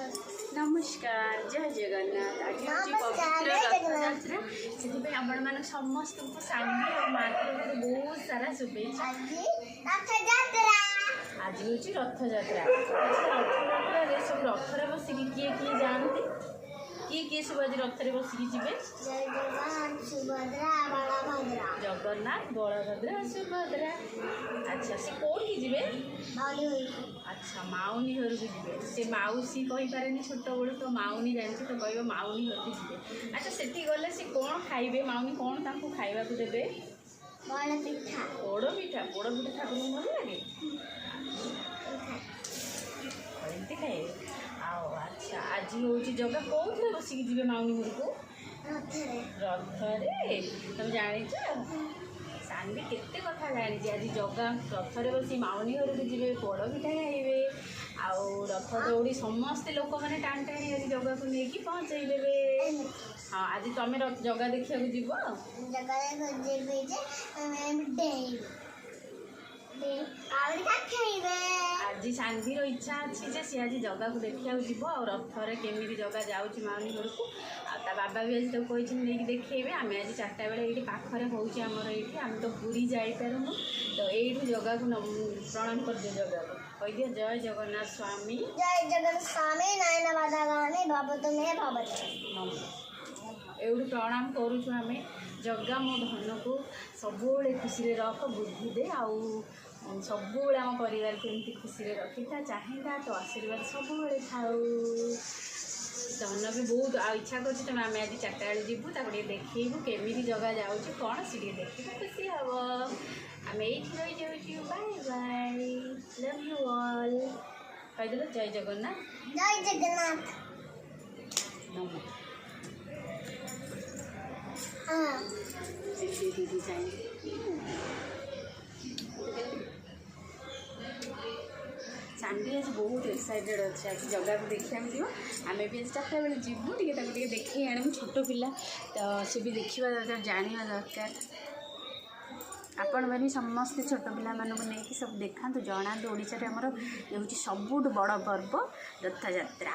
नमस्कार जय जगन्नाथ। आज हूँ पवित्र रथयात्रा से आपण मान समस्त को सामने और मात्र बहुत सारा शुभेच्छा। आज हूँ रथयात्रा। रथयात्रा सब रथरे बसिक किए किए जानते किए सब आज रथरे बसिक जी जगन्नाथ बलभद्र सुभद्रा। अच्छा से कौन की जीवे? अच्छा माउनी घर को जी से मौसी कहीपे छोट बड़ू तो माउनी जानते तो कह माउनी घर को जी। अच्छा से गले से कौन खाइबे माउनी कौन तांको खाइबा को देबे? पोड़ पिठा। पोड़ पिठा ठाकुर को भल लगे एमती खाइबे। आओ अच्छा आज हूँ जगह कौन थे बसिक जी माउनी घर को? रथरे तुम जान सानी केते कथा जानी आज जगह रथरे बस माउनी घर को जी पोड़ पिठा खाइबे आउ रथ दौड़ी समस्ते लोक मैंने टाण टाणी आज जगह को लेकिन पहुँचे। हाँ आज तुम जगह देखा जीव आज शांतिर इच्छा अच्छी जे सी आज जगह को देखा जीव आ रथरे केमी जगह जाऊँगी माउनी घर को आ बाबा भी आज तो कही नहीं देखेबे। आम आज 4टा बेले ये पाखे होमर ये आम तो पूरी जापरूँ तो यू जगह को प्रणाम कर दियो जगह को कह दियो जय जगन्नाथ स्वामी एवढू प्रणाम करुचु आम जगह मो धन को सब खुशी रख बुद्धि दे आउ सब आम परिवार को एमती खुशी रखी था चाहिए तो आशीर्वाद सब थाऊ। धन भी बहुत इच्छा कर तुम आम आज 4टा बेले जीवु ताको देखू केमी जगह जाऊँ कौन सी देखा खुशी हम आम ये रही जाऊँ। Bye bye love you all कहीदेल जय जगन्नाथ जय जगन्नाथ। दीदी चाहिए शांति आज बहुत एक्साइटेड अच्छे आज जगह को देखा जीव आम भी आज 4टा बेले जीवु टे देखे आने छोट पिला तो सी भी देखा दरकार जाना दरकार आपण मैंने समस्ते छोट पिला नहीं सब देखा जना ओडिशा आमर ये हूँ सबुठ बड़ पर्व रथयात्रा।